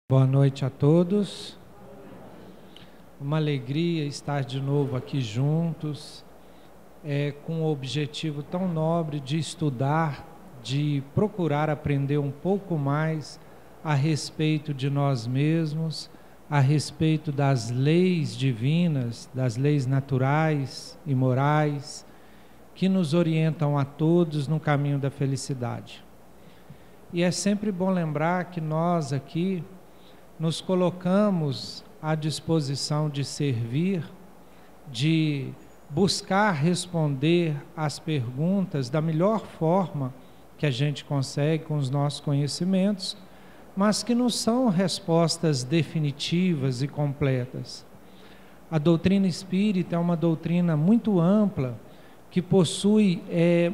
Boa noite a todos. Uma alegria estar de novo aqui juntos, com o objetivo tão nobre de estudar, de procurar aprender um pouco mais a respeito de nós mesmos, a respeito das leis divinas, das leis naturais e morais, que nos orientam a todos no caminho da felicidade. E é sempre bom lembrar que nós aqui nos colocamos à disposição de servir, de buscar responder às perguntas da melhor forma que a gente consegue com os nossos conhecimentos, mas que não são respostas definitivas e completas. A doutrina espírita é uma doutrina muito ampla, que possui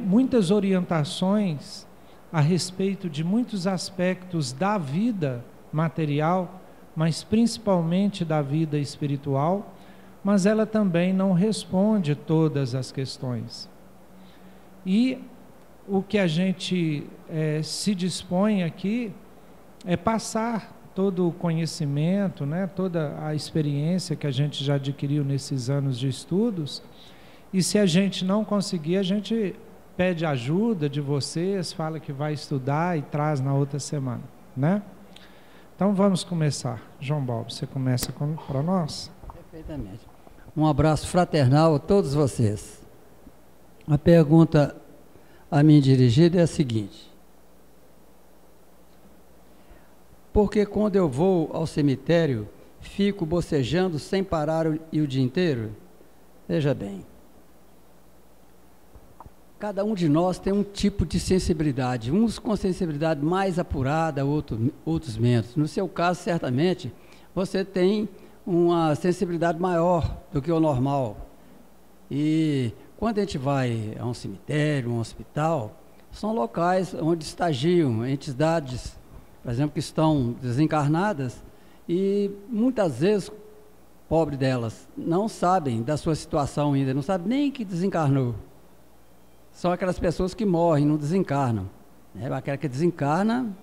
muitas orientações a respeito de muitos aspectos da vida material, mas principalmente da vida espiritual, mas ela também não responde todas as questões. E o que a gente se dispõe aqui é passar todo o conhecimento, toda a experiência que a gente já adquiriu nesses anos de estudos, e se a gente não conseguir, a gente pede ajuda de vocês, fala que vai estudar e traz na outra semana, Então vamos começar. João Balbo, você começa para nós? Perfeitamente. Um abraço fraternal a todos vocês. A pergunta a mim dirigida é a seguinte: por que quando eu vou ao cemitério fico bocejando sem parar o dia inteiro? Veja bem, cada um de nós tem um tipo de sensibilidade, uns com sensibilidade mais apurada, outros menos. No seu caso, certamente, você tem uma sensibilidade maior do que o normal. E quando a gente vai a um cemitério, um hospital, são locais onde estagiam entidades, por exemplo, que estão desencarnadas e muitas vezes, pobre delas, não sabem da sua situação ainda, não sabem nem que desencarnou. São aquelas pessoas que morrem, não desencarnam. Aquela que desencarna,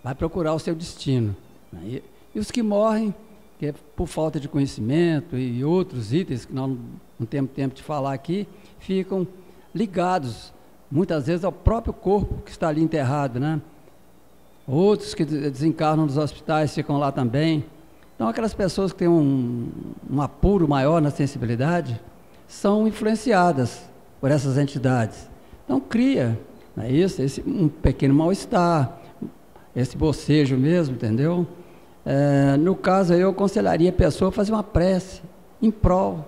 vai procurar o seu destino. E os que morrem, que é por falta de conhecimento e outros itens que nós não temos tempo de falar aqui, ficam ligados, muitas vezes, ao próprio corpo que está ali enterrado, Outros que desencarnam nos hospitais ficam lá também. Então, aquelas pessoas que têm um apuro maior na sensibilidade, são influenciadas por essas entidades. Então cria, um pequeno mal-estar, esse bocejo mesmo, entendeu? No caso, eu aconselharia a pessoa a fazer uma prece em prol,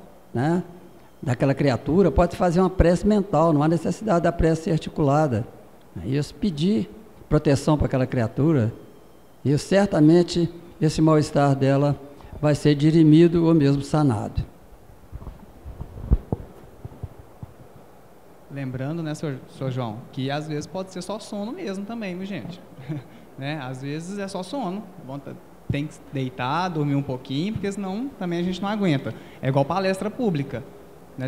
daquela criatura. Pode fazer uma prece mental, não há necessidade da prece ser articulada. Pedir proteção para aquela criatura, e certamente esse mal-estar dela vai ser dirimido ou mesmo sanado. Lembrando, senhor João, que às vezes pode ser só sono mesmo também, viu, gente? Às vezes é só sono. Tem que deitar, dormir um pouquinho, porque senão também a gente não aguenta. É igual palestra pública.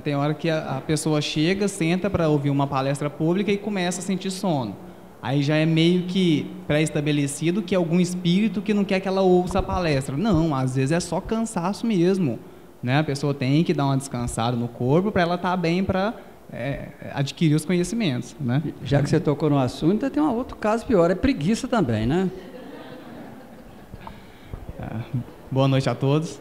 Tem hora que a pessoa chega, senta para ouvir uma palestra pública e começa a sentir sono. Aí já é meio que pré-estabelecido que é algum espírito que não quer que ela ouça a palestra. Não, às vezes é só cansaço mesmo. A pessoa tem que dar uma descansada no corpo para ela estar bem para adquirir os conhecimentos, Já que você tocou no assunto, tem um outro caso pior, é preguiça também, Boa noite a todos.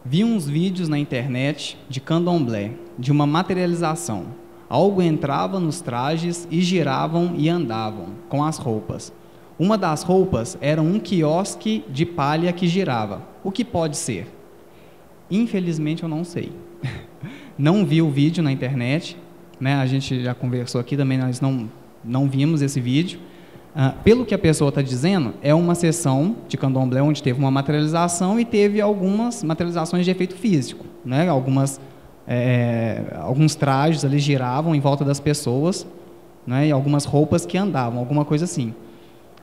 Vi uns vídeos na internet de candomblé, de uma materialização. Algo entrava nos trajes e giravam e andavam com as roupas. Uma das roupas era um quiosque de palha que girava. O que pode ser? Infelizmente eu não sei. Não vi o vídeo na internet, a gente já conversou aqui também, nós não vimos esse vídeo. Pelo que a pessoa está dizendo, é uma sessão de candomblé onde teve uma materialização e teve algumas materializações de efeito físico, alguns trajes ali giravam em volta das pessoas, e algumas roupas que andavam, alguma coisa assim.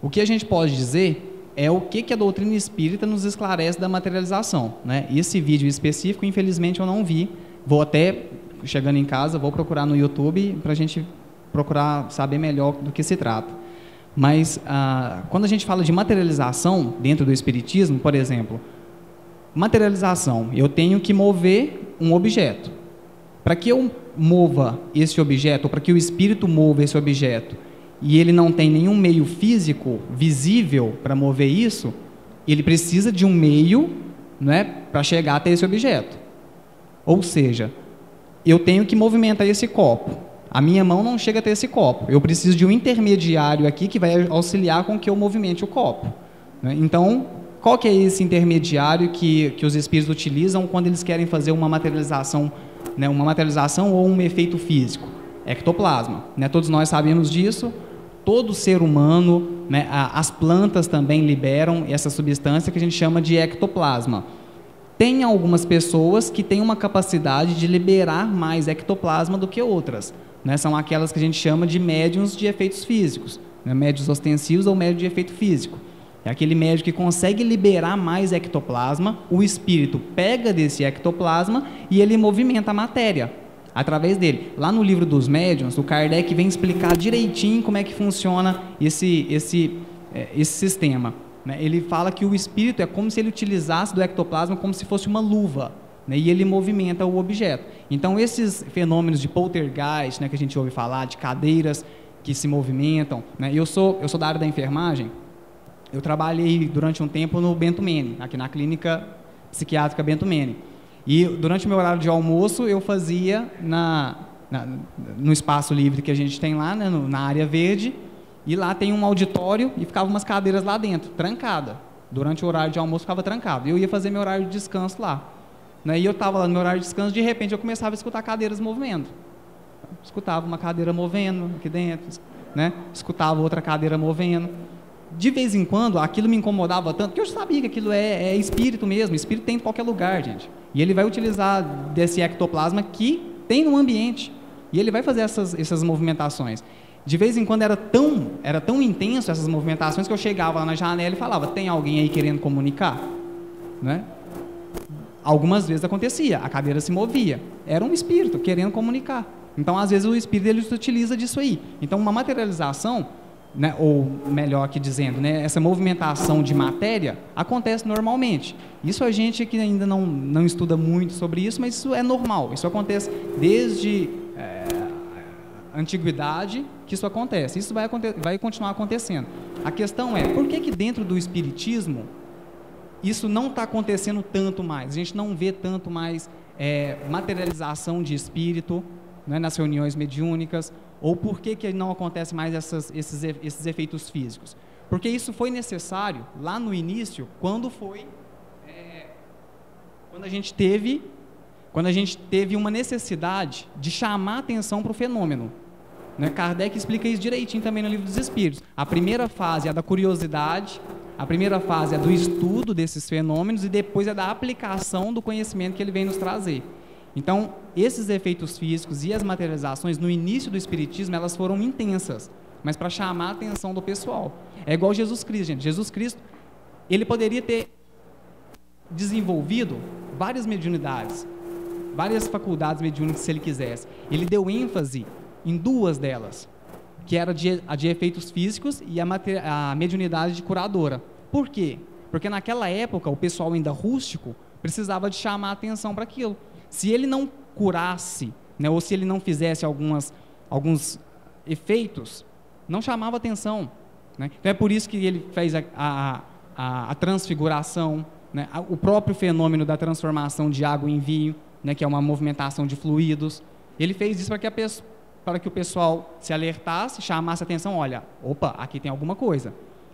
O que a gente pode dizer é o que a doutrina espírita nos esclarece da materialização. Esse vídeo específico, infelizmente, eu não vi. Vou até, chegando em casa, vou procurar no YouTube para a gente procurar saber melhor do que se trata. Mas quando a gente fala de materialização dentro do Espiritismo, por exemplo, materialização, eu tenho que mover um objeto. Para que eu mova esse objeto, ou para que o espírito mova esse objeto, e ele não tem nenhum meio físico visível para mover isso, ele precisa de um meio, né, para chegar até esse objeto. Ou seja, eu tenho que movimentar esse copo. A minha mão não chega até esse copo. Eu preciso de um intermediário aqui que vai auxiliar com que eu movimente o copo, né? Então, qual que é esse intermediário que os espíritos utilizam quando eles querem fazer uma materialização, né, uma materialização ou um efeito físico? Ectoplasma, né? Todos nós sabemos disso. Todo ser humano, né, as plantas também liberam essa substância que a gente chama de ectoplasma. Tem algumas pessoas que têm uma capacidade de liberar mais ectoplasma do que outras, né? São aquelas que a gente chama de médiuns de efeitos físicos, né? Médiuns ostensivos ou médium de efeito físico. É aquele médium que consegue liberar mais ectoplasma, o espírito pega desse ectoplasma e ele movimenta a matéria através dele. Lá no livro dos médiuns, o Kardec vem explicar direitinho como é que funciona esse sistema, né? Ele fala que o espírito é como se ele utilizasse do ectoplasma como se fosse uma luva, né? E ele movimenta o objeto. Então, esses fenômenos de poltergeist, né, que a gente ouve falar, de cadeiras que se movimentam, né? Eu sou da área da enfermagem. Eu trabalhei durante um tempo no Bento Mene, aqui na clínica psiquiátrica Bento Mene. E durante o meu horário de almoço, eu fazia no espaço livre que a gente tem lá, né, na área verde, e lá tem um auditório e ficavam umas cadeiras lá dentro, trancada. Durante o horário de almoço ficava trancado. Eu ia fazer meu horário de descanso lá, né, e eu estava lá no meu horário de descanso, de repente eu começava a escutar cadeiras movendo. Escutava uma cadeira movendo aqui dentro, né, escutava outra cadeira movendo. De vez em quando, aquilo me incomodava tanto, que eu sabia que aquilo é espírito mesmo. Espírito tem em qualquer lugar, gente. E ele vai utilizar desse ectoplasma que tem no ambiente. E ele vai fazer essas movimentações. De vez em quando era tão intenso essas movimentações que eu chegava lá na janela e falava: tem alguém aí querendo comunicar? Né? Algumas vezes acontecia, a cadeira se movia. Era um espírito querendo comunicar. Então, às vezes, o espírito ele se utiliza disso aí. Então, uma materialização, né, ou melhor aqui dizendo, né, essa movimentação de matéria acontece normalmente. Isso a gente que ainda não estuda muito sobre isso, mas isso é normal. Isso acontece desde a antiguidade que isso acontece. Isso vai continuar acontecendo. A questão é, por que dentro do espiritismo isso não está acontecendo tanto mais? A gente não vê tanto mais materialização de espírito, né, nas reuniões mediúnicas. Ou por que não acontece mais esses efeitos físicos? Porque isso foi necessário lá no início, quando a gente teve uma necessidade de chamar atenção para o fenômeno, né? Kardec explica isso direitinho também no Livro dos Espíritos. A primeira fase é a da curiosidade, a primeira fase é do estudo desses fenômenos e depois é da aplicação do conhecimento que ele vem nos trazer. Então, esses efeitos físicos e as materializações, no início do Espiritismo, elas foram intensas, mas para chamar a atenção do pessoal. É igual Jesus Cristo, gente. Jesus Cristo, ele poderia ter desenvolvido várias mediunidades, várias faculdades mediúnicas, se ele quisesse. Ele deu ênfase em duas delas, que era a de efeitos físicos e a mediunidade de curadora. Por quê? Porque naquela época, o pessoal ainda rústico precisava de chamar a atenção para aquilo. Se ele não curasse, né, ou se ele não fizesse alguns efeitos, não chamava atenção, né? Então é por isso que ele fez a transfiguração, né, o próprio fenômeno da transformação de água em vinho, né, que é uma movimentação de fluidos. Ele fez isso para que o pessoal se alertasse, chamasse atenção, olha, opa, aqui tem alguma coisa,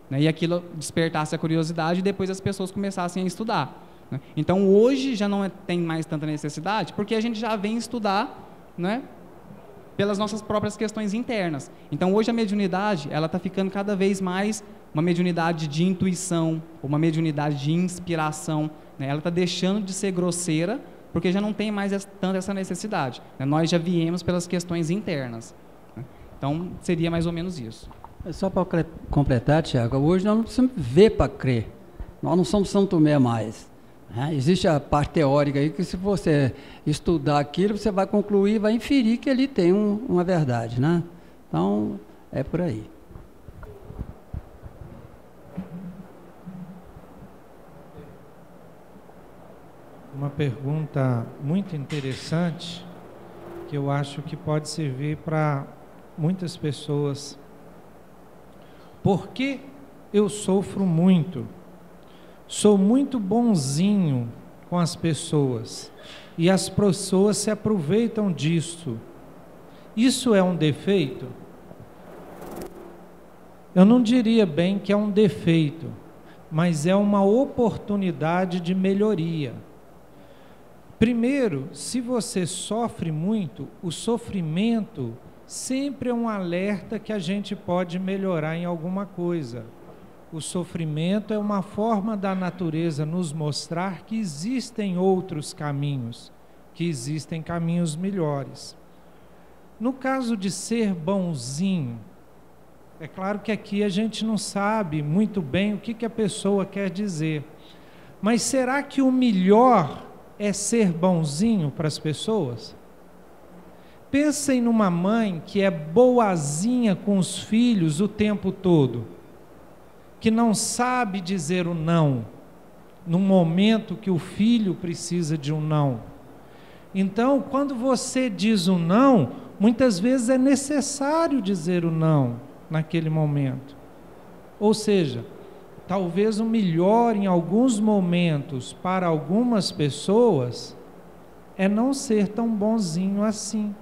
né, e aquilo despertasse a curiosidade e depois as pessoas começassem a estudar. Então, hoje já não tem mais tanta necessidade, porque a gente já vem estudar, né, pelas nossas próprias questões internas. Então, hoje a mediunidade, ela está ficando cada vez mais uma mediunidade de intuição, uma mediunidade de inspiração, né? Ela está deixando de ser grosseira, porque já não tem mais tanto essa necessidade, né? Nós já viemos pelas questões internas, né? Então, seria mais ou menos isso. Só para completar, Tiago, hoje nós não precisamos ver para crer. Nós não somos São Tomé mais. Existe a parte teórica aí que, se você estudar aquilo, você vai concluir, vai inferir que ali tem uma verdade, né? Então, é por aí. uma pergunta muito interessante, que eu acho que pode servir para muitas pessoas. Por que eu sofro muito? Sou muito bonzinho com as pessoas e as pessoas se aproveitam disso. Isso é um defeito? Eu não diria bem que é um defeito, mas é uma oportunidade de melhoria. Primeiro, se você sofre muito, o sofrimento sempre é um alerta que a gente pode melhorar em alguma coisa. O sofrimento é uma forma da natureza nos mostrar que existem outros caminhos, que existem caminhos melhores. No caso de ser bonzinho, é claro que aqui a gente não sabe muito bem o que a pessoa quer dizer, mas será que o melhor é ser bonzinho para as pessoas? Pensem numa mãe que é boazinha com os filhos o tempo todo, que não sabe dizer o não, no momento que o filho precisa de um não. Então, quando você diz o não, muitas vezes é necessário dizer o não naquele momento. Ou seja, talvez o melhor em alguns momentos para algumas pessoas é não ser tão bonzinho assim.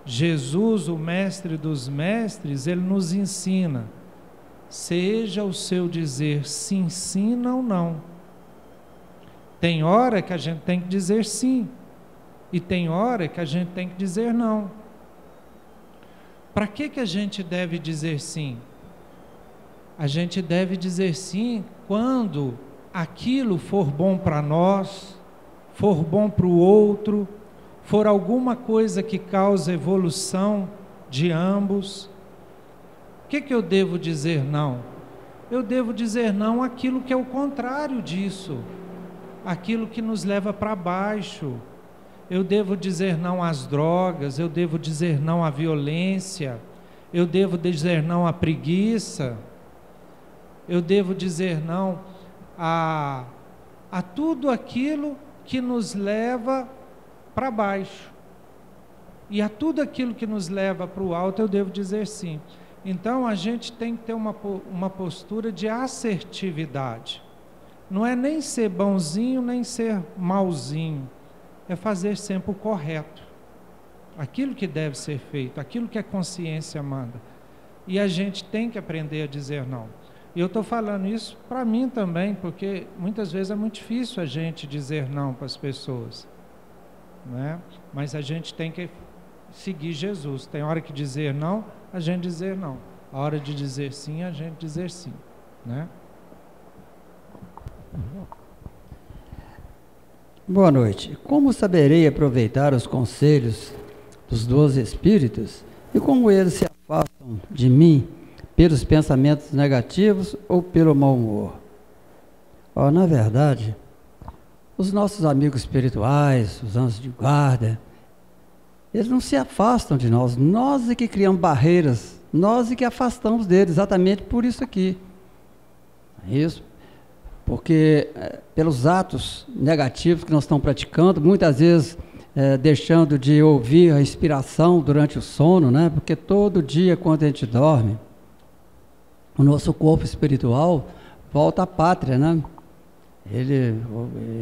Jesus, o mestre dos mestres, ele nos ensina: seja o seu dizer sim, sim, não, não. Tem hora que a gente tem que dizer sim, e tem hora que a gente tem que dizer não. Para que a gente deve dizer sim? A gente deve dizer sim quando aquilo for bom para nós, for bom para o outro, for alguma coisa que cause evolução de ambos. O que eu devo dizer não? Eu devo dizer não àquilo que é o contrário disso, aquilo que nos leva para baixo. Eu devo dizer não às drogas, eu devo dizer não à violência, eu devo dizer não à preguiça, eu devo dizer não a tudo aquilo que nos leva para baixo. E a tudo aquilo que nos leva para o alto eu devo dizer sim. Então a gente tem que ter uma postura de assertividade. Não é nem ser bonzinho, nem ser malzinho. É fazer sempre o correto. Aquilo que deve ser feito, aquilo que a consciência manda. E a gente tem que aprender a dizer não. E eu estou falando isso para mim também, porque muitas vezes é muito difícil a gente dizer não para as pessoas, né? Mas a gente tem que seguir Jesus. Tem hora que dizer não, a gente dizer não. A hora de dizer sim, a gente dizer sim, né? Boa noite. Como saberei aproveitar os conselhos dos 12 Espíritos e como eles se afastam de mim pelos pensamentos negativos ou pelo mau humor? Na verdade, os nossos amigos espirituais, os anjos de guarda, eles não se afastam de nós. Nós é que criamos barreiras, nós é que afastamos deles, exatamente por isso aqui. Isso. Porque pelos atos negativos que nós estamos praticando, muitas vezes deixando de ouvir a inspiração durante o sono, né? Porque todo dia quando a gente dorme, o nosso corpo espiritual volta à pátria, né? Ele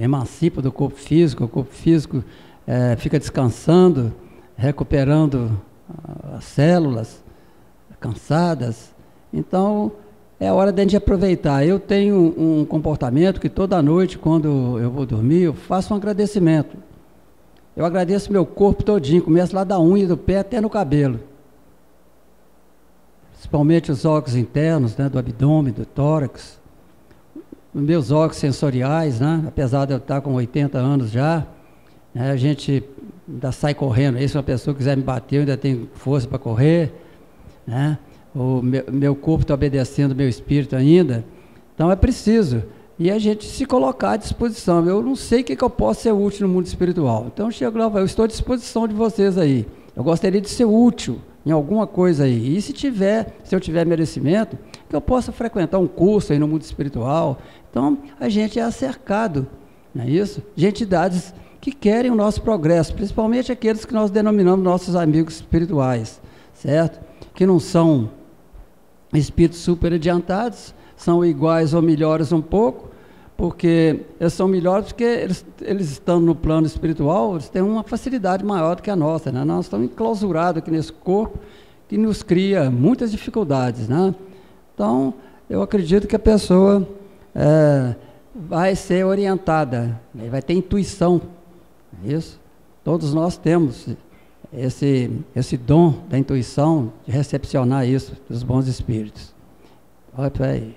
emancipa do corpo físico, o corpo físico fica descansando, recuperando as células cansadas. Então é hora de a gente aproveitar. Eu tenho um comportamento que toda noite, quando eu vou dormir, eu faço um agradecimento. Eu agradeço meu corpo todinho, começo lá da unha do pé até no cabelo. Principalmente os órgãos internos, né, do abdômen, do tórax. Os meus órgãos sensoriais, né, apesar de eu estar com 80 anos já, né, a gente ainda sai correndo. Aí, se uma pessoa quiser me bater, eu ainda tenho força para correr, né? O meu corpo está obedecendo o meu espírito ainda, então é preciso, e a gente se colocar à disposição. Eu não sei o que eu posso ser útil no mundo espiritual, então eu chego lá, eu estou à disposição de vocês aí, eu gostaria de ser útil em alguma coisa aí, e se eu tiver merecimento, que eu possa frequentar um curso aí no mundo espiritual. Então a gente é cercado não é isso? De entidades que querem o nosso progresso, principalmente aqueles que nós denominamos nossos amigos espirituais, certo? Que não são espíritos super adiantados, são iguais ou melhores um pouco, porque eles são melhores porque eles estão no plano espiritual, eles têm uma facilidade maior do que a nossa, né? Nós estamos enclausurados aqui nesse corpo, que nos cria muitas dificuldades, né? Então, eu acredito que a pessoa vai ser orientada, vai ter intuição, isso. Todos nós temos esse dom da intuição, de recepcionar isso dos bons espíritos. Olha para aí.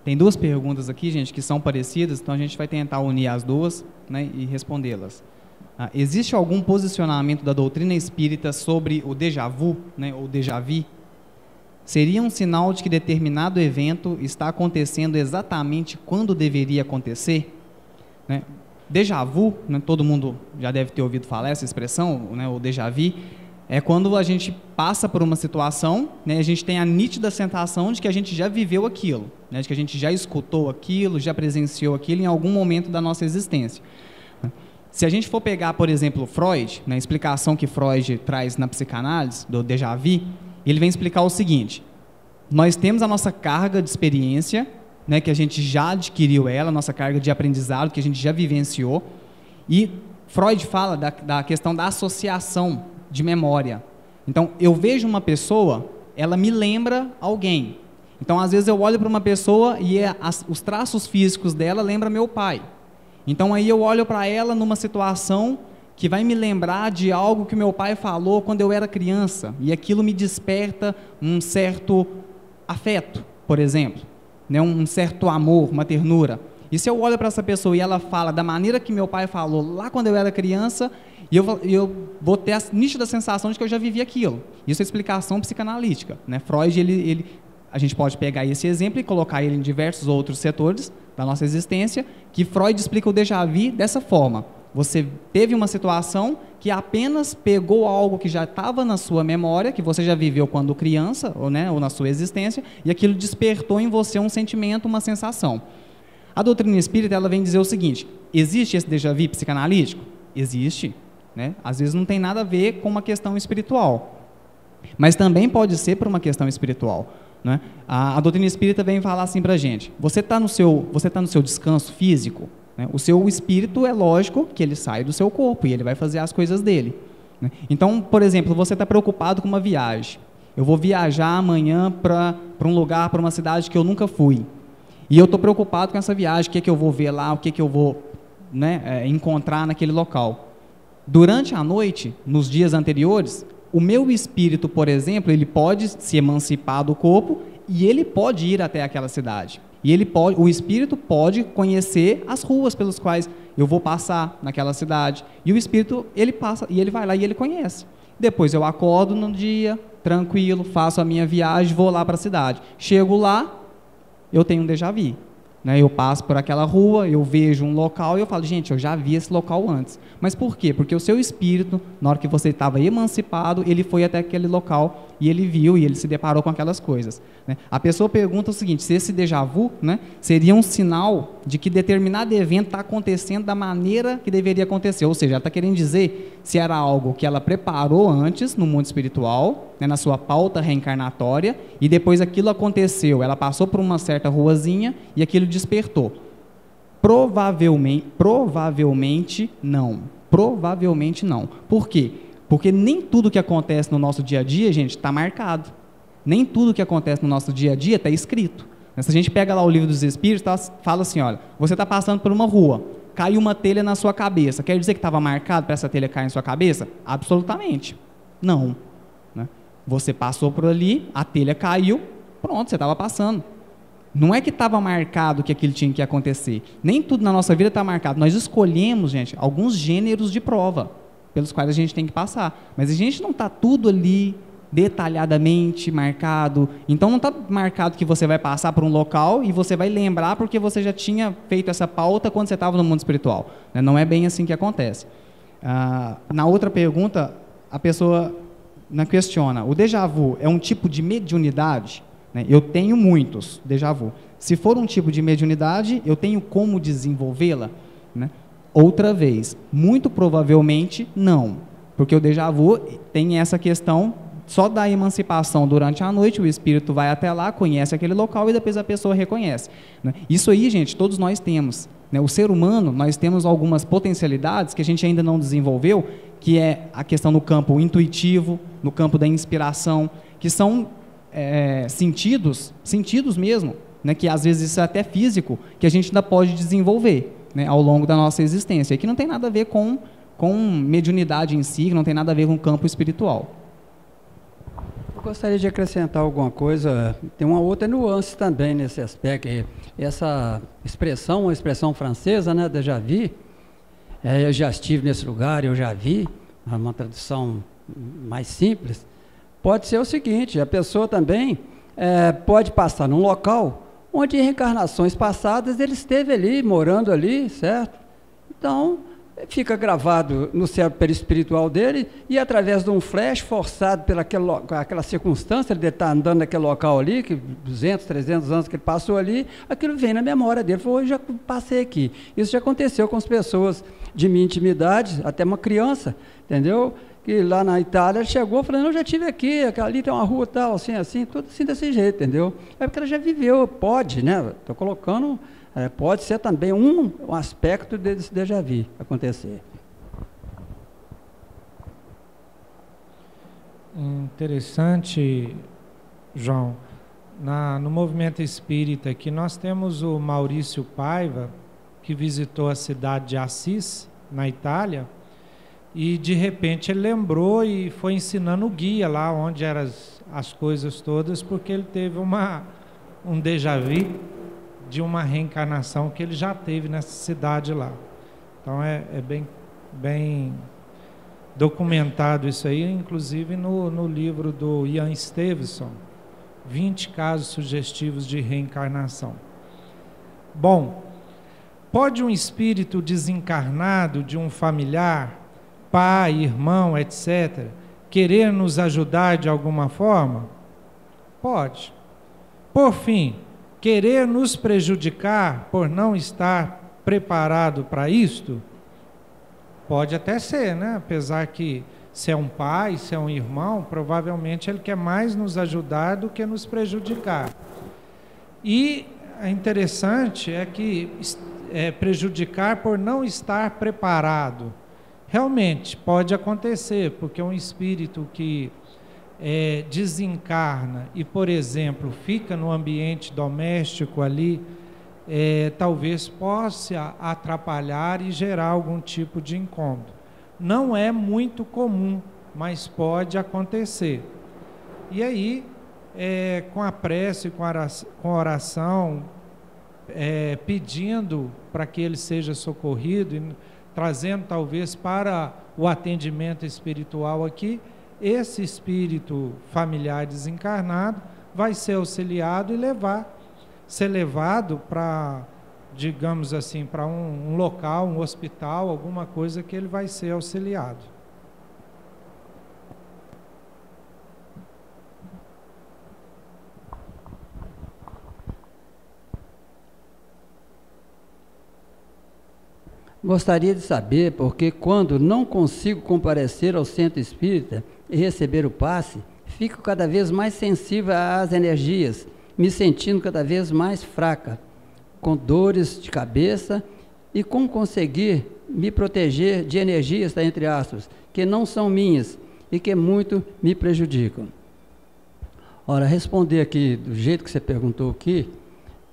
Tem duas perguntas aqui, gente, que são parecidas, então a gente vai tentar unir as duas, né, e respondê-las. Existe algum posicionamento da doutrina espírita sobre o déjà vu, né, ou déjà vu? Seria um sinal de que determinado evento está acontecendo exatamente quando deveria acontecer? Né? Déjà vu, né, todo mundo já deve ter ouvido falar essa expressão, né, o déjà vu, é quando a gente passa por uma situação, né, a gente tem a nítida sensação de que a gente já viveu aquilo, né, de que a gente já escutou aquilo, já presenciou aquilo em algum momento da nossa existência. Se a gente for pegar, por exemplo, Freud, na explicação que Freud traz na psicanálise, do déjà vu, ele vem explicar o seguinte: nós temos a nossa carga de experiência, né, que a gente já adquiriu ela, a nossa carga de aprendizado, que a gente já vivenciou, e Freud fala da questão da associação de memória. Então, eu vejo uma pessoa, ela me lembra alguém. Então, às vezes eu olho para uma pessoa e os traços físicos dela lembram meu pai. Então, aí eu olho para ela numa situação que vai me lembrar de algo que meu pai falou quando eu era criança, e aquilo me desperta um certo afeto, por exemplo, né, um certo amor, uma ternura. E se eu olho para essa pessoa e ela fala da maneira que meu pai falou lá quando eu era criança, e eu vou ter a nítida sensação de que eu já vivi aquilo. Isso é explicação psicanalítica, né? Freud, a gente pode pegar esse exemplo e colocar ele em diversos outros setores da nossa existência, que Freud explica o déjà vu dessa forma. Você teve uma situação que apenas pegou algo que já estava na sua memória, que você já viveu quando criança, ou na sua existência, e aquilo despertou em você um sentimento, uma sensação. A doutrina espírita, ela vem dizer o seguinte: existe esse déjà vu psicanalítico? Existe. Né? Às vezes não tem nada a ver com uma questão espiritual, mas também pode ser por uma questão espiritual. Né? A doutrina espírita vem falar assim para a gente: você está no seu descanso físico, né? O seu espírito, é lógico que ele sai do seu corpo e ele vai fazer as coisas dele. Né? Então, por exemplo, você está preocupado com uma viagem. Eu vou viajar amanhã para um lugar, para uma cidade que eu nunca fui. E eu estou preocupado com essa viagem, o que eu vou ver lá, o que eu vou, né, encontrar naquele local. Durante a noite, nos dias anteriores, o meu espírito, por exemplo, ele pode se emancipar do corpo e ele pode ir até aquela cidade. E o espírito pode conhecer as ruas pelas quais eu vou passar naquela cidade. E o espírito, ele passa, e ele vai lá e ele conhece. Depois eu acordo no dia, tranquilo, faço a minha viagem, vou lá para a cidade. Chego lá, eu tenho um déjà vu. Né, eu passo por aquela rua, eu vejo um local e eu falo: gente, eu já vi esse local antes. Mas por quê? Porque o seu espírito, na hora que você estava emancipado, ele foi até aquele local e ele viu e ele se deparou com aquelas coisas. Né? A pessoa pergunta o seguinte: se esse déjà vu, né, seria um sinal de que determinado evento está acontecendo da maneira que deveria acontecer. Ou seja, ela está querendo dizer se era algo que ela preparou antes no mundo espiritual, né, na sua pauta reencarnatória, e depois aquilo aconteceu, ela passou por uma certa ruazinha e aquilo despertou. Provavelmente não. Provavelmente não. Por quê? Porque nem tudo que acontece no nosso dia a dia, gente, está marcado. Nem tudo que acontece no nosso dia a dia está escrito. Se a gente pega lá o Livro dos Espíritos, fala assim: olha, você está passando por uma rua, caiu uma telha na sua cabeça. Quer dizer que estava marcado para essa telha cair em sua cabeça? Absolutamente não. Né? Você passou por ali, a telha caiu, pronto, você estava passando. Não é que estava marcado que aquilo tinha que acontecer. Nem tudo na nossa vida está marcado. Nós escolhemos, gente, alguns gêneros de prova pelos quais a gente tem que passar. Mas a gente não está tudo ali detalhadamente marcado. Então não está marcado que você vai passar por um local e você vai lembrar porque você já tinha feito essa pauta quando você estava no mundo espiritual. Não é bem assim que acontece. Na outra pergunta, a pessoa questiona: o déjà vu é um tipo de mediunidade? né? Eu tenho muitos déjà vu. Se for um tipo de mediunidade, eu tenho como desenvolvê-la, né? Outra vez, muito provavelmente não, porque o déjà vu tem essa questão só da emancipação durante a noite, o espírito vai até lá, conhece aquele local e depois a pessoa reconhece, né? Isso aí, gente, todos nós temos, né? O ser humano, nós temos algumas potencialidades que a gente ainda não desenvolveu, que é a questão no campo intuitivo, no campo da inspiração, que são sentidos mesmo, né? Que às vezes isso é até físico, que a gente ainda pode desenvolver, né? Ao longo da nossa existência, e que não tem nada a ver com mediunidade em si, que não tem nada a ver com o campo espiritual. Eu gostaria de acrescentar alguma coisa, tem uma outra nuance também nesse aspecto. Essa expressão, uma expressão francesa, né, déjà vu, eu já estive nesse lugar, eu já vi, uma tradução mais simples, pode ser o seguinte: a pessoa também pode passar num local onde em reencarnações passadas ele esteve ali, morando ali, certo? Então, fica gravado no cérebro perispiritual dele e através de um flash forçado pelaquela circunstância, ele está andando naquele local ali, que 200, 300 anos que ele passou ali, aquilo vem na memória dele, falou, eu já passei aqui. Isso já aconteceu com as pessoas de minha intimidade, até uma criança, entendeu? Que lá na Itália chegou falando, eu já estive aqui, ali tem uma rua tal, assim, tudo assim desse jeito, entendeu? É porque ela já viveu, pode, né? Estou colocando... pode ser também um aspecto desse déjà vu acontecer. Interessante, João. No movimento espírita aqui, nós temos o Maurício Paiva, que visitou a cidade de Assis, na Itália, e de repente ele lembrou e foi ensinando o guia lá onde eram as coisas todas, porque ele teve um déjà vu de uma reencarnação que ele já teve nessa cidade lá. Então é bem documentado isso aí, inclusive no livro do Ian Stevenson, 20 casos sugestivos de reencarnação. Bom, pode um espírito desencarnado de um familiar, pai, irmão, etc., querer nos ajudar de alguma forma? Pode. Por fim, querer nos prejudicar por não estar preparado para isto? Pode até ser, né? Apesar que se é um pai, se é um irmão, provavelmente ele quer mais nos ajudar do que nos prejudicar. E é interessante é que prejudicar por não estar preparado. Realmente pode acontecer, porque um espírito que desencarna e, por exemplo, fica no ambiente doméstico ali, talvez possa atrapalhar e gerar algum tipo de incômodo. Não é muito comum, mas pode acontecer. E aí, com a prece, com a oração, pedindo para que ele seja socorrido e trazendo talvez para o atendimento espiritual aqui, esse espírito familiar desencarnado vai ser auxiliado e ser levado para, digamos assim, para um local, um hospital, alguma coisa que ele vai ser auxiliado. Gostaria de saber porque quando não consigo comparecer ao centro espírita e receber o passe, fico cada vez mais sensível às energias, me sentindo cada vez mais fraca, com dores de cabeça e como conseguir me proteger de energias, entre aspas, que não são minhas e que muito me prejudicam. Ora, responder aqui do jeito que você perguntou aqui,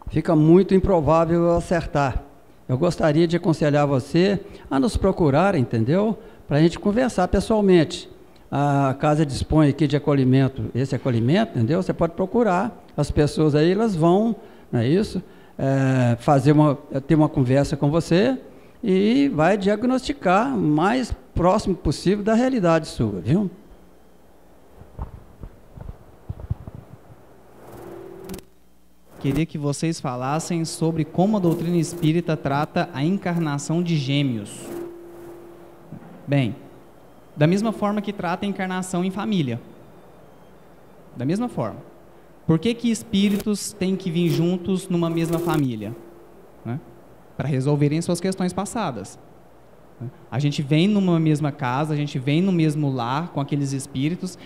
fica muito improvável eu acertar. Eu gostaria de aconselhar você a nos procurar, entendeu? Para a gente conversar pessoalmente. A casa dispõe aqui de acolhimento, esse acolhimento, entendeu? Você pode procurar, as pessoas aí, elas vão, não é isso? Ter uma conversa com você e vai diagnosticar o mais próximo possível da realidade sua, viu? Queria que vocês falassem sobre como a doutrina espírita trata a encarnação de gêmeos. Bem, da mesma forma que trata a encarnação em família. Da mesma forma. Por que espíritos têm que vir juntos numa mesma família? Né? Para resolverem suas questões passadas. A gente vem numa mesma casa, a gente vem no mesmo lar com aqueles espíritos.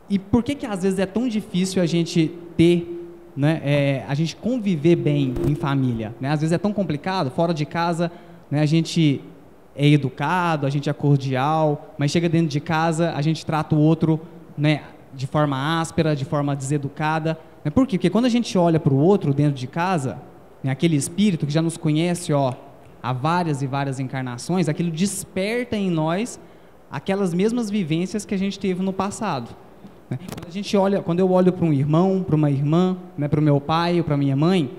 E por que às vezes é tão difícil a gente ter, né, a gente conviver bem em família? Né? Às vezes é tão complicado, fora de casa, né, a gente é educado, a gente é cordial, mas chega dentro de casa, a gente trata o outro, né, de forma áspera, de forma deseducada. Por quê? Porque quando a gente olha para o outro dentro de casa, né, aquele espírito que já nos conhece há várias e várias encarnações, aquilo desperta em nós aquelas mesmas vivências que a gente teve no passado. Quando eu olho para um irmão, para uma irmã, né, para o meu pai ou para a minha mãe,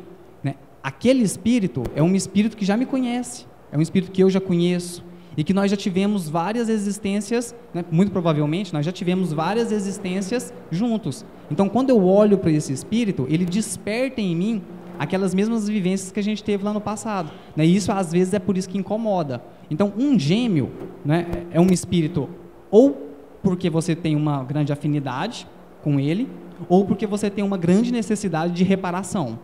né, aquele espírito é um espírito que já me conhece, é um espírito que eu já conheço e que nós já tivemos várias existências, né, muito provavelmente nós já tivemos várias existências juntos. Então, quando eu olho para esse espírito, ele desperta em mim aquelas mesmas vivências que a gente teve lá no passado. Né? E isso, às vezes, é por isso que incomoda. Então, um gêmeo, né, é um espírito ou porque você tem uma grande afinidade com ele, ou porque você tem uma grande necessidade de reparação.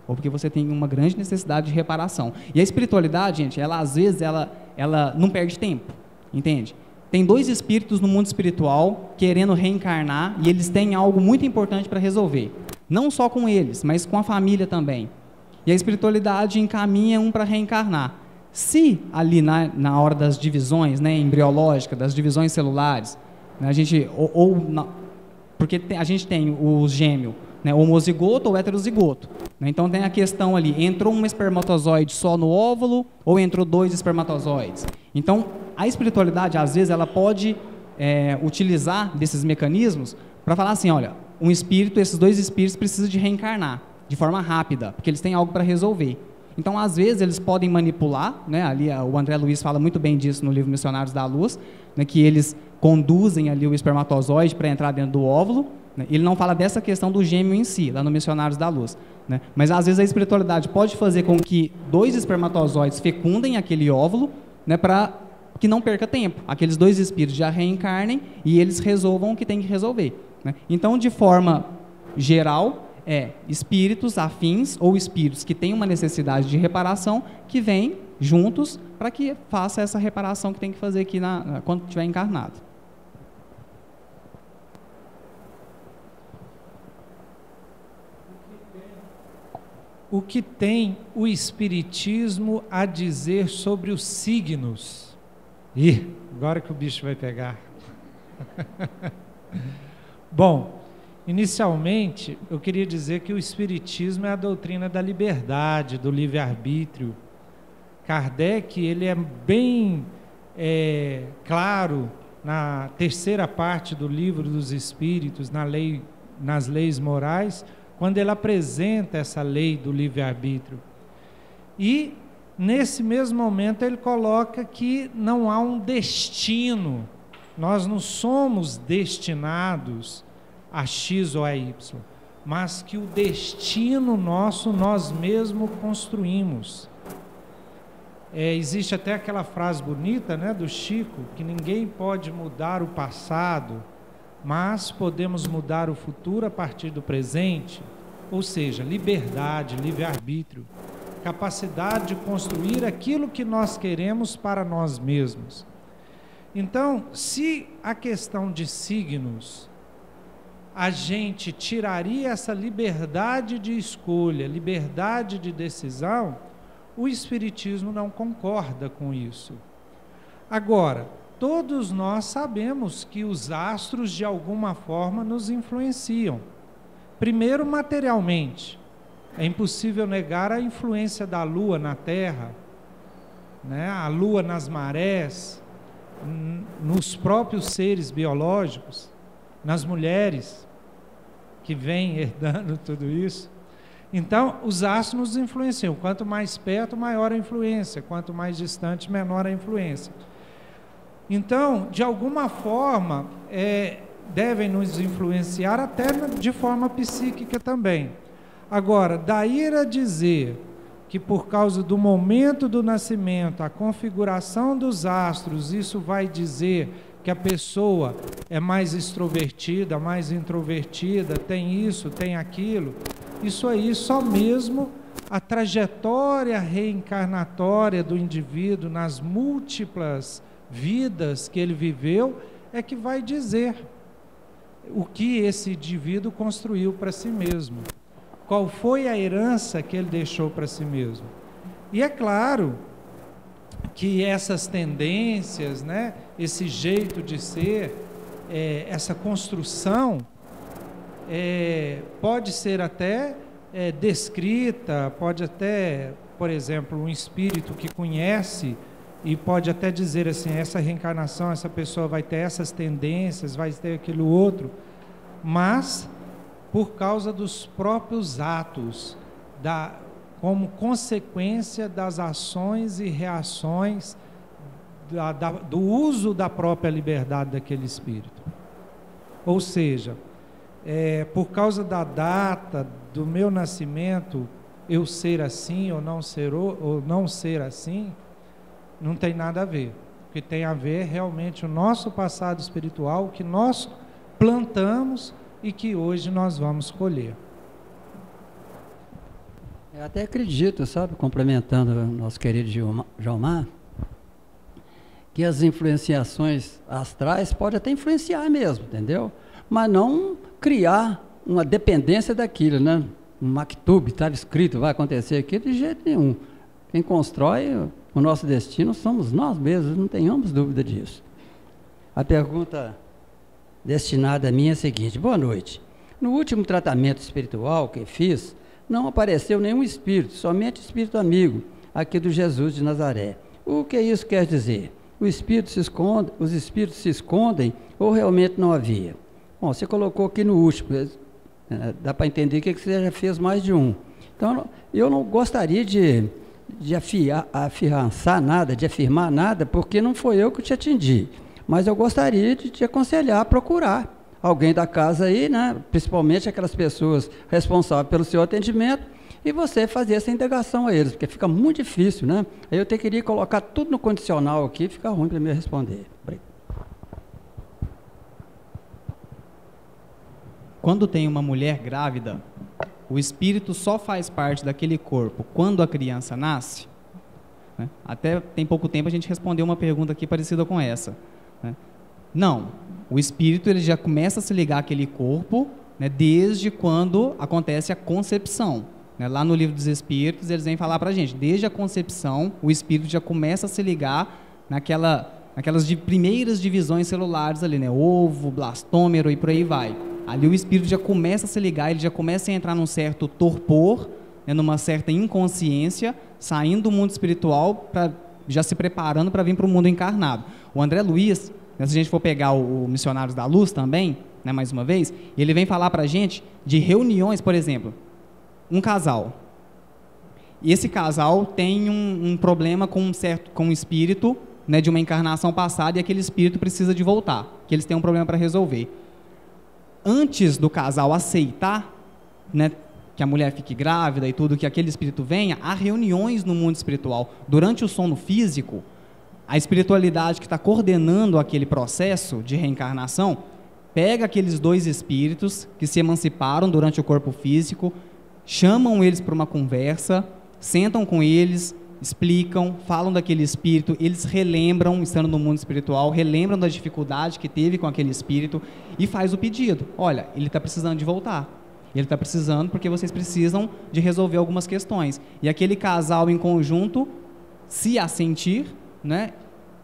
Ou porque você tem uma grande necessidade de reparação. E a espiritualidade, gente, ela às vezes, ela não perde tempo, entende? Tem dois espíritos no mundo espiritual querendo reencarnar e eles têm algo muito importante para resolver. Não só com eles, mas com a família também. E a espiritualidade encaminha um para reencarnar. Se ali na hora das divisões, né, embriológicas, das divisões celulares, né, porque a gente tem o gêmeo, né, homozigoto ou heterozigoto. Né, então tem a questão ali, entrou um espermatozoide só no óvulo ou entrou 2 espermatozoides? Então a espiritualidade, às vezes, ela pode utilizar desses mecanismos para falar assim, olha, um espírito, esses 2 espíritos precisam de reencarnar de forma rápida, porque eles têm algo para resolver. Então, às vezes, eles podem manipular, né? Ali o André Luiz fala muito bem disso no livro Missionários da Luz, né? Que eles conduzem ali o espermatozoide para entrar dentro do óvulo. Né? Ele não fala dessa questão do gêmeo em si, lá no Missionários da Luz. Né? Mas, às vezes, a espiritualidade pode fazer com que 2 espermatozoides fecundem aquele óvulo, né? Para que não perca tempo. Aqueles 2 espíritos já reencarnem e eles resolvam o que tem que resolver. Né? Então, de forma geral, espíritos afins ou espíritos que têm uma necessidade de reparação que vêm juntos para que faça essa reparação que tem que fazer aqui quando estiver encarnado. O que tem o Espiritismo a dizer sobre os signos? Ih, agora que o bicho vai pegar. Bom, inicialmente, eu queria dizer que o Espiritismo é a doutrina da liberdade, do livre-arbítrio. Kardec, ele é bem claro na terceira parte do Livro dos Espíritos, nas leis morais, quando ele apresenta essa lei do livre-arbítrio. E, nesse mesmo momento, ele coloca que não há um destino, nós não somos destinados a X ou a Y, mas que o destino nosso nós mesmos construímos. Existe até aquela frase bonita, né, do Chico, que ninguém pode mudar o passado, mas podemos mudar o futuro a partir do presente, ou seja, liberdade, livre-arbítrio, capacidade de construir aquilo que nós queremos para nós mesmos. Então, se a questão de signos, a gente tiraria essa liberdade de escolha, liberdade de decisão, o Espiritismo não concorda com isso. Agora, todos nós sabemos que os astros de alguma forma nos influenciam. Primeiro, materialmente. É impossível negar a influência da Lua na Terra, né? A Lua nas marés, nos próprios seres biológicos, nas mulheres que vêm herdando tudo isso. Então, os astros nos influenciam. Quanto mais perto, maior a influência. Quanto mais distante, menor a influência. Então, de alguma forma, devem nos influenciar até de forma psíquica também. Agora, daí a dizer que por causa do momento do nascimento, a configuração dos astros, isso vai dizer que a pessoa é mais extrovertida, mais introvertida, tem isso, tem aquilo. Isso aí só mesmo a trajetória reencarnatória do indivíduo nas múltiplas vidas que ele viveu é que vai dizer o que esse indivíduo construiu para si mesmo. Qual foi a herança que ele deixou para si mesmo. E é claro que essas tendências, né, esse jeito de ser, essa construção, pode ser até descrita, pode até, por exemplo, um espírito que conhece e pode até dizer assim, essa reencarnação, essa pessoa vai ter essas tendências, vai ter aquilo outro, mas por causa dos próprios atos, como consequência das ações e reações do uso da própria liberdade daquele espírito. Ou seja, por causa da data do meu nascimento, eu ser assim ou não ser assim, não tem nada a ver. O que tem a ver realmente o nosso passado espiritual, o que nós plantamos e que hoje nós vamos colher. Eu até acredito, sabe, complementando o nosso querido Jomar, que as influenciações astrais podem até influenciar mesmo, entendeu? Mas não criar uma dependência daquilo, né? Um maktub, estava escrito, vai acontecer aqui, de jeito nenhum. Quem constrói o nosso destino somos nós mesmos, não tenhamos dúvida disso. A pergunta destinada a mim é a seguinte: boa noite. No último tratamento espiritual que fiz, não apareceu nenhum espírito, somente espírito amigo, aqui do Jesus de Nazaré. O que isso quer dizer? Os espíritos se escondem ou realmente não havia? Bom, você colocou aqui no último, dá para entender que você já fez mais de um. Então, eu não gostaria de afiançar nada, de afirmar nada, porque não foi eu que te atendi. Mas eu gostaria de te aconselhar a procurar alguém da casa aí, né, principalmente aquelas pessoas responsáveis pelo seu atendimento, e você fazer essa indagação a eles, porque fica muito difícil, né? Aí eu queria colocar tudo no condicional aqui, fica ruim para mim responder. Obrigado. Quando tem uma mulher grávida, o espírito só faz parte daquele corpo quando a criança nasce? Né? Até tem pouco tempo a gente respondeu uma pergunta aqui parecida com essa. Né? Não, o espírito ele já começa a se ligar àquele corpo, né, desde quando acontece a concepção. Né? Lá no Livro dos Espíritos eles vêm falar para a gente, desde a concepção o espírito já começa a se ligar naquelas primeiras divisões celulares ali, né? Ovo, blastômero e por aí vai. Ali o espírito já começa a se ligar, ele já começa a entrar num certo torpor, né, numa certa inconsciência, saindo do mundo espiritual, já se preparando para vir para o mundo encarnado. O André Luiz, né, se a gente for pegar o Missionários da Luz também, né, mais uma vez, ele vem falar para a gente de reuniões, por exemplo, um casal. E esse casal tem um problema com um espírito, né, de uma encarnação passada, e aquele espírito precisa de voltar, que eles têm um problema para resolver. Antes do casal aceitar, né, que a mulher fique grávida e tudo, que aquele espírito venha, há reuniões no mundo espiritual. Durante o sono físico, a espiritualidade que está coordenando aquele processo de reencarnação, pega aqueles dois espíritos que se emanciparam durante o corpo físico, chamam eles para uma conversa, sentam com eles, explicam, falam daquele espírito, eles relembram, estando no mundo espiritual, relembram da dificuldade que teve com aquele espírito e faz o pedido. Olha, ele está precisando de voltar. Ele está precisando porque vocês precisam de resolver algumas questões. E aquele casal em conjunto, se assentir, né,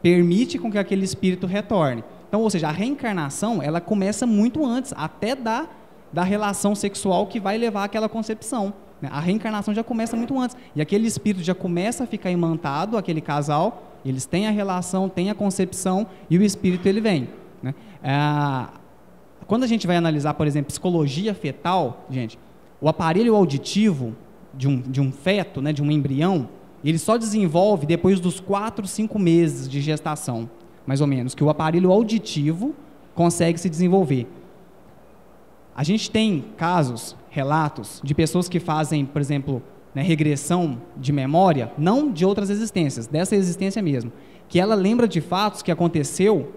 permite com que aquele espírito retorne. Então, ou seja, a reencarnação, ela começa muito antes, até da relação sexual que vai levar àquela concepção. A reencarnação já começa muito antes. E aquele espírito já começa a ficar imantado, aquele casal, eles têm a relação, têm a concepção, e o espírito ele vem. Né? Quando a gente vai analisar, por exemplo, psicologia fetal, gente, o aparelho auditivo de um feto, né, de um embrião, ele só desenvolve depois dos 4, 5 meses de gestação, mais ou menos, que o aparelho auditivo consegue se desenvolver. A gente tem casos, relatos, de pessoas que fazem, por exemplo, né, regressão de memória, não de outras existências, dessa existência mesmo, que ela lembra de fatos que aconteceu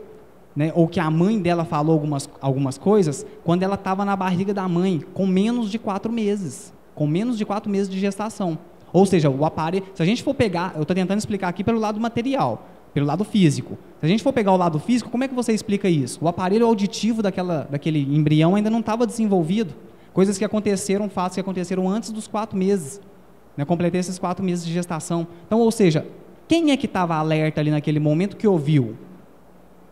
né, ou que a mãe dela falou algumas coisas, quando ela estava na barriga da mãe, com menos de 4 meses. Com menos de 4 meses de gestação. Ou seja, o aparelho, se a gente for pegar, eu estou tentando explicar aqui pelo lado material, pelo lado físico. Se a gente for pegar o lado físico, como é que você explica isso? O aparelho auditivo daquele embrião ainda não estava desenvolvido. Coisas que aconteceram, fatos que aconteceram antes dos 4 meses. Né? Completei esses 4 meses de gestação. Então, ou seja, quem é que estava alerta ali naquele momento que ouviu?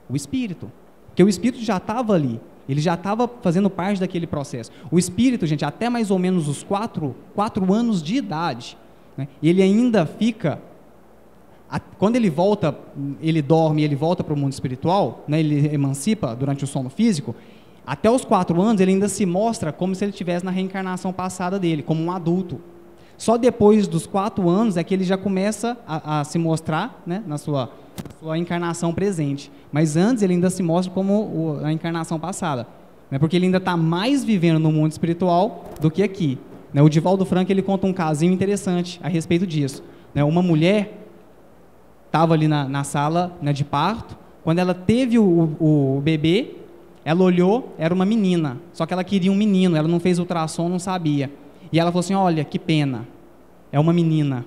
O espírito. Porque o espírito já estava ali. Ele já estava fazendo parte daquele processo. O espírito, gente, até mais ou menos os 4 anos de idade, né, ele ainda fica... Quando ele volta, ele dorme, ele volta para o mundo espiritual, né, ele emancipa durante o sono físico, até os 4 anos ele ainda se mostra como se ele estivesse na reencarnação passada dele, como um adulto. Só depois dos 4 anos é que ele já começa a se mostrar, né, na sua encarnação presente. Mas antes ele ainda se mostra como a encarnação passada, né, porque ele ainda está mais vivendo no mundo espiritual do que aqui. Né. O Divaldo Franco ele conta um casinho interessante a respeito disso. Né. Uma mulher estava ali na sala, né, de parto, quando ela teve o bebê, ela olhou, era uma menina, só que ela queria um menino, ela não fez ultrassom, não sabia. E ela falou assim, olha, que pena, é uma menina.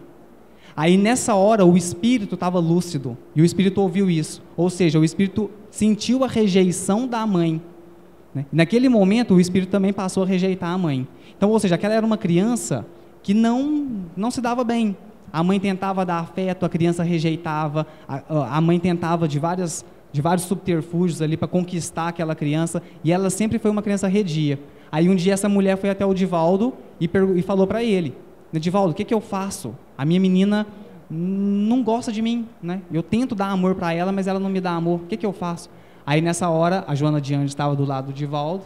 Aí nessa hora o espírito estava lúcido, e o espírito ouviu isso, ou seja, o espírito sentiu a rejeição da mãe. Né? Naquele momento o espírito também passou a rejeitar a mãe. Então, ou seja, aquela era uma criança que não se dava bem. A mãe tentava dar afeto, a criança rejeitava, a mãe tentava de vários subterfúgios ali para conquistar aquela criança, e ela sempre foi uma criança redia. Aí um dia essa mulher foi até o Divaldo e falou para ele, Divaldo, o que eu faço? A minha menina não gosta de mim, né? Eu tento dar amor para ela, mas ela não me dá amor, o que eu faço? Aí nessa hora, a Joana de Anjos estava do lado do Divaldo,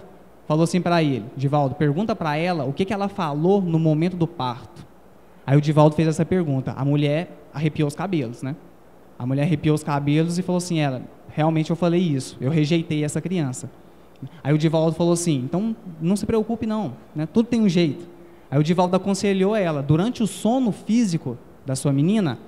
falou assim para ele, Divaldo, pergunta para ela o que ela falou no momento do parto. Aí o Divaldo fez essa pergunta, a mulher arrepiou os cabelos, né? A mulher arrepiou os cabelos e falou assim, realmente eu falei isso, eu rejeitei essa criança. Aí o Divaldo falou assim, então não se preocupe não, né? Tudo tem um jeito. Aí o Divaldo aconselhou ela, durante o sono físico da sua menina,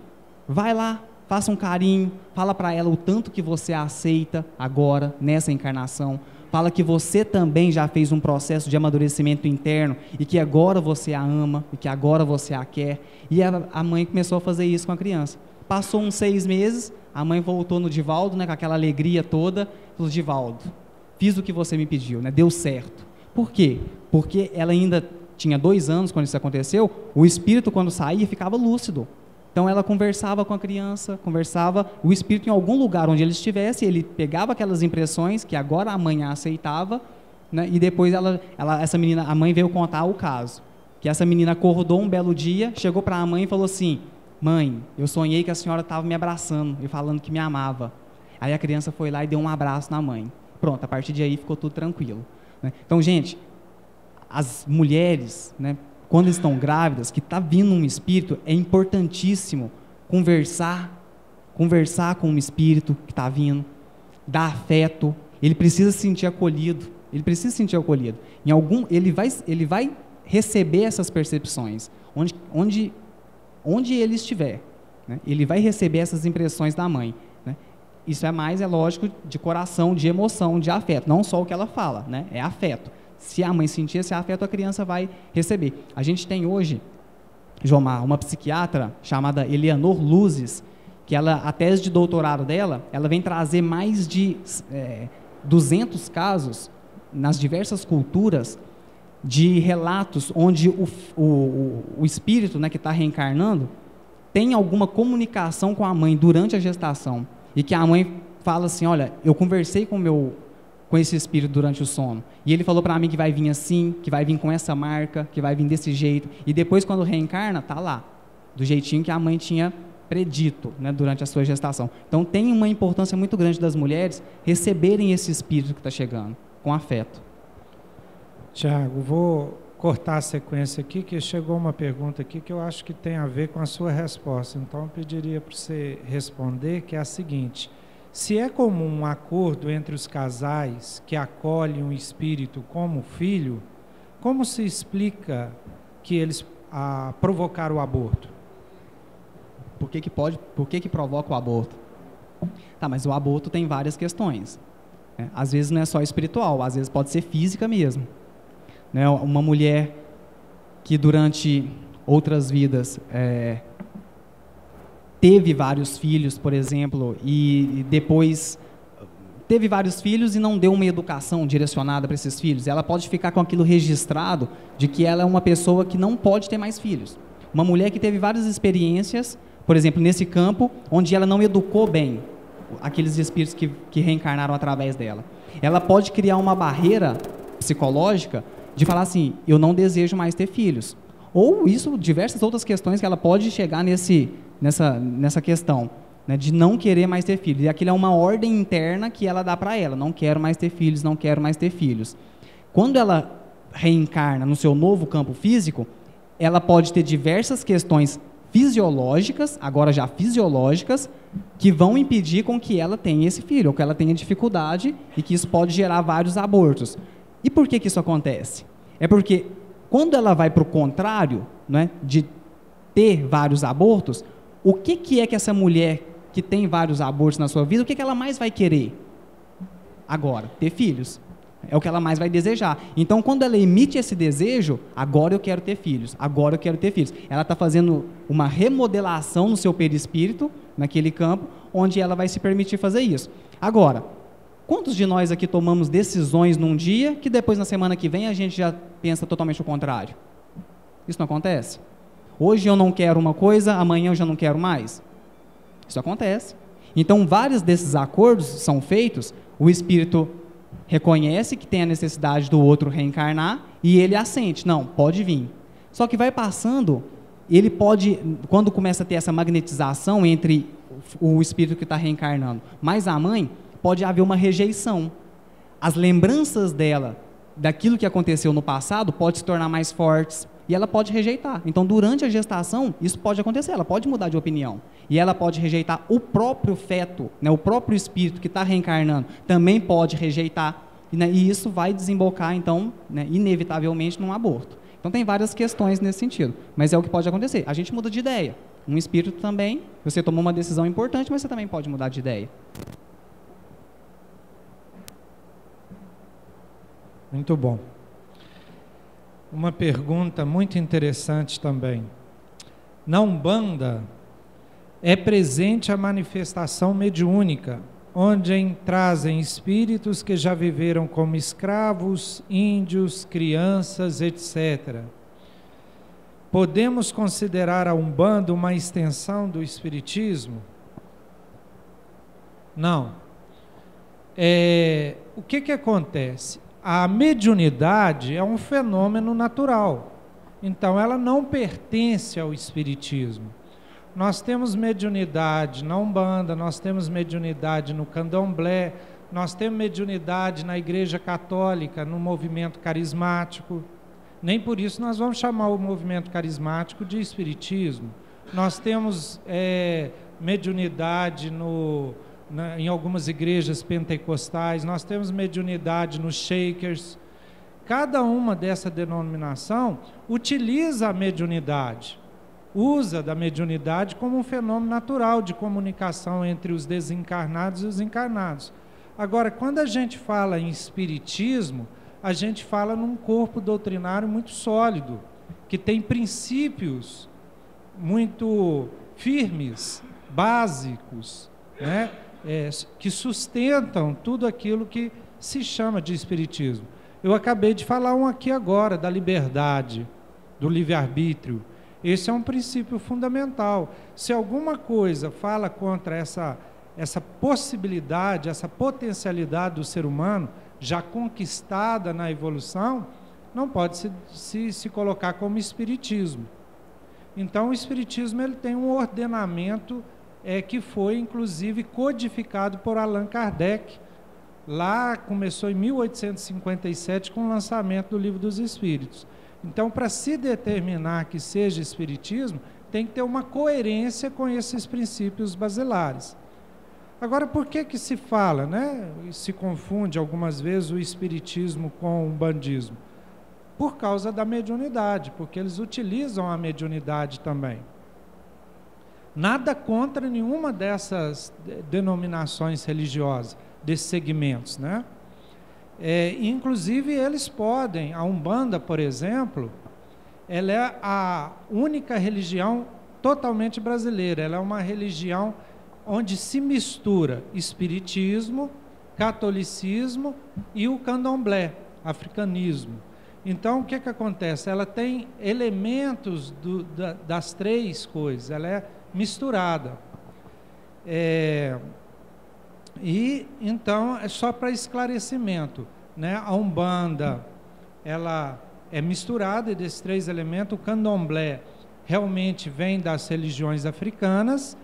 vai lá, faça um carinho, fala para ela o tanto que você a aceita agora, nessa encarnação, fala que você também já fez um processo de amadurecimento interno e que agora você a ama e que agora você a quer. E a mãe começou a fazer isso com a criança. Passou uns 6 meses, a mãe voltou no Divaldo, né, com aquela alegria toda, falou, Divaldo, fiz o que você me pediu, né, deu certo. Por quê? Porque ela ainda tinha 2 anos quando isso aconteceu, o espírito quando saía ficava lúcido. Então ela conversava com a criança, o espírito em algum lugar onde ele estivesse, ele pegava aquelas impressões que agora a mãe a aceitava, né, e depois essa menina, a mãe veio contar o caso, que essa menina acordou um belo dia, chegou para a mãe e falou assim, mãe, eu sonhei que a senhora estava me abraçando e falando que me amava. Aí a criança foi lá e deu um abraço na mãe. Pronto, a partir de aí ficou tudo tranquilo. Né? Então, gente, as mulheres, né, quando estão grávidas, que está vindo um espírito, é importantíssimo conversar com o espírito que está vindo, dar afeto, ele precisa se sentir acolhido, ele vai receber essas percepções, onde ele estiver, né? Ele vai receber essas impressões da mãe, né? Isso é lógico, de coração, de emoção, de afeto, não só o que ela fala, né? É afeto. Se a mãe sentir esse afeto, a criança vai receber. A gente tem hoje, Jomar, uma psiquiatra chamada Eleanor Luzes, que a tese de doutorado dela, ela vem trazer mais de 200 casos nas diversas culturas de relatos onde o espírito, né, que está reencarnando tem alguma comunicação com a mãe durante a gestação e que a mãe fala assim, olha, eu conversei com esse espírito durante o sono, e ele falou para mim que vai vir assim, que vai vir com essa marca, que vai vir desse jeito, e depois quando reencarna, tá lá, do jeitinho que a mãe tinha predito, né, durante a sua gestação. Então tem uma importância muito grande das mulheres receberem esse espírito que está chegando, com afeto. Tiago, vou cortar a sequência aqui, que chegou uma pergunta aqui que eu acho que tem a ver com a sua resposta, então eu pediria para você responder, que é a seguinte: se é comum um acordo entre os casais que acolhem um espírito como filho, como se explica que eles provocaram o aborto? Por que provoca o aborto? Tá, mas o aborto tem várias questões. né? Às vezes não é só espiritual, às vezes pode ser física mesmo, né? Uma mulher que durante outras vidas teve vários filhos, por exemplo, e depois teve vários filhos e não deu uma educação direcionada para esses filhos, ela pode ficar com aquilo registrado de que ela é uma pessoa que não pode ter mais filhos. Uma mulher que teve várias experiências, por exemplo, nesse campo, onde ela não educou bem aqueles espíritos que reencarnaram através dela. Ela pode criar uma barreira psicológica de falar assim, eu não desejo mais ter filhos. Ou isso, diversas outras questões que ela pode chegar nessa questão, né, de não querer mais ter filhos. E aquilo é uma ordem interna que ela dá para ela, não quero mais ter filhos, não quero mais ter filhos. Quando ela reencarna no seu novo campo físico, ela pode ter diversas questões fisiológicas, agora já fisiológicas, que vão impedir com que ela tenha esse filho, ou que ela tenha dificuldade, e que isso pode gerar vários abortos. E por que isso acontece? É porque quando ela vai para o contrário, né, de ter vários abortos, o que é que essa mulher que tem vários abortos na sua vida, o que ela mais vai querer? Agora, ter filhos. É o que ela mais vai desejar. Então, quando ela emite esse desejo, agora eu quero ter filhos, agora eu quero ter filhos. Ela está fazendo uma remodelação no seu perispírito, naquele campo, onde ela vai se permitir fazer isso. Agora, quantos de nós aqui tomamos decisões num dia que depois, na semana que vem, a gente já pensa totalmente o contrário? Isso não acontece? Hoje eu não quero uma coisa, amanhã eu já não quero mais? Isso acontece. Então, vários desses acordos são feitos, o espírito reconhece que tem a necessidade do outro reencarnar e ele assente, não, pode vir. Só que vai passando, ele pode, quando começa a ter essa magnetização entre o espírito que está reencarnando mais a mãe, pode haver uma rejeição. As lembranças dela, daquilo que aconteceu no passado, pode se tornar mais fortes e ela pode rejeitar. Então, durante a gestação, isso pode acontecer, ela pode mudar de opinião. E ela pode rejeitar o próprio feto, né, o próprio espírito que está reencarnando, também pode rejeitar. E isso vai desembocar, então, né, inevitavelmente, num aborto. Então, tem várias questões nesse sentido. Mas é o que pode acontecer. A gente muda de ideia. Um espírito também, você tomou uma decisão importante, mas você também pode mudar de ideia. Muito bom. Uma pergunta muito interessante também. Na Umbanda, é presente a manifestação mediúnica, onde trazem espíritos que já viveram como escravos, índios, crianças, etc. Podemos considerar a Umbanda uma extensão do Espiritismo? Não. O que acontece? A mediunidade é um fenômeno natural, então ela não pertence ao Espiritismo. Nós temos mediunidade na Umbanda, nós temos mediunidade no Candomblé, nós temos mediunidade na Igreja Católica, no movimento carismático. Nem por isso nós vamos chamar o movimento carismático de Espiritismo. Nós temos mediunidade em algumas igrejas pentecostais, nós temos mediunidade nos Shakers. Cada uma dessa denominação utiliza a mediunidade, usa da mediunidade como um fenômeno natural de comunicação entre os desencarnados e os encarnados. Agora, quando a gente fala em espiritismo, a gente fala num corpo doutrinário muito sólido, que tem princípios muito firmes, básicos, né? Que sustentam tudo aquilo que se chama de espiritismo. Eu acabei de falar um aqui agora, da liberdade, do livre-arbítrio. Esse é um princípio fundamental. Se alguma coisa fala contra essa possibilidade, essa potencialidade do ser humano, já conquistada na evolução, não pode se colocar como espiritismo. Então, o espiritismo ele tem um ordenamento que foi, inclusive, codificado por Allan Kardec. Lá começou em 1857 com o lançamento do Livro dos Espíritos. Então, para se determinar que seja espiritismo, tem que ter uma coerência com esses princípios basilares. Agora, por que se fala, né? Se confunde algumas vezes o espiritismo com o umbandismo? Por causa da mediunidade, porque eles utilizam a mediunidade também. Nada contra nenhuma dessas denominações religiosas. desses segmentos, né? Inclusive eles podem, a Umbanda, por exemplo, ela é a única religião totalmente brasileira, ela é uma religião onde se mistura espiritismo, catolicismo e o candomblé, africanismo. Então, o que acontece? Ela tem elementos das três coisas, ela é misturada. E, então, é só para esclarecimento, né? A Umbanda, ela é misturada desses três elementos, o candomblé realmente vem das religiões africanas,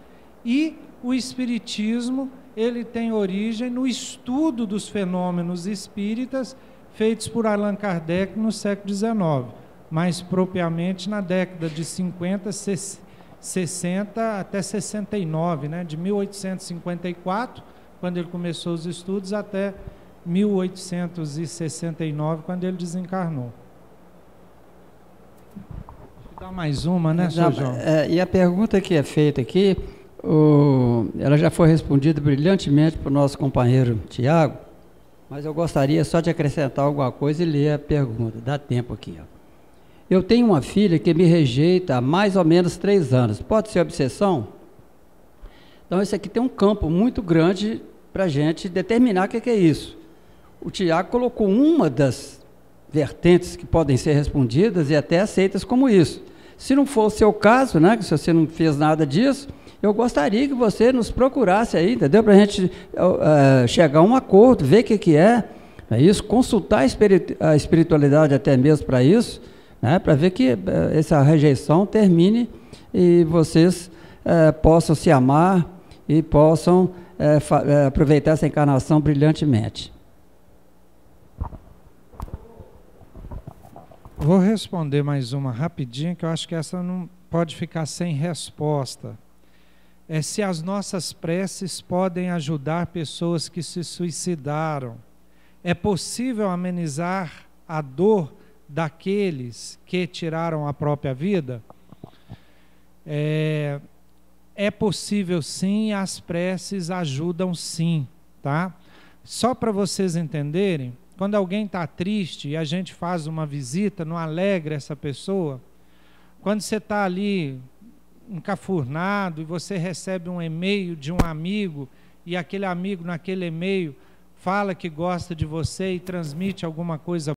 e o espiritismo, ele tem origem no estudo dos fenômenos espíritas feitos por Allan Kardec no século XIX, mais propriamente na década de 50, 60 até 69, né? De 1854, quando ele começou os estudos, até 1869, quando ele desencarnou. Vou dar mais uma, né, Sr. João? E a pergunta que é feita aqui, ela já foi respondida brilhantemente para o nosso companheiro Tiago, mas eu gostaria só de acrescentar alguma coisa e ler a pergunta. Dá tempo aqui. Ó. Eu tenho uma filha que me rejeita há mais ou menos 3 anos. Pode ser obsessão? Então, isso aqui tem um campo muito grande para a gente determinar o que é isso. O Tiago colocou uma das vertentes que podem ser respondidas e até aceitas como isso. Se não for o seu caso, né, se você não fez nada disso, eu gostaria que você nos procurasse aí, entendeu? Para a gente chegar a um acordo, ver o que é isso, consultar a espiritualidade até mesmo para isso, né, para ver que essa rejeição termine e vocês possam se amar e possam aproveitar essa encarnação brilhantemente. Vou responder mais uma rapidinho, que eu acho que essa não pode ficar sem resposta. Se as nossas preces podem ajudar pessoas que se suicidaram. É possível amenizar a dor daqueles que tiraram a própria vida? É possível sim, as preces ajudam sim, tá? Só para vocês entenderem, quando alguém está triste e a gente faz uma visita, não alegra essa pessoa, quando você está ali encafurnado e você recebe um e-mail de um amigo e aquele amigo naquele e-mail fala que gosta de você e transmite alguma coisa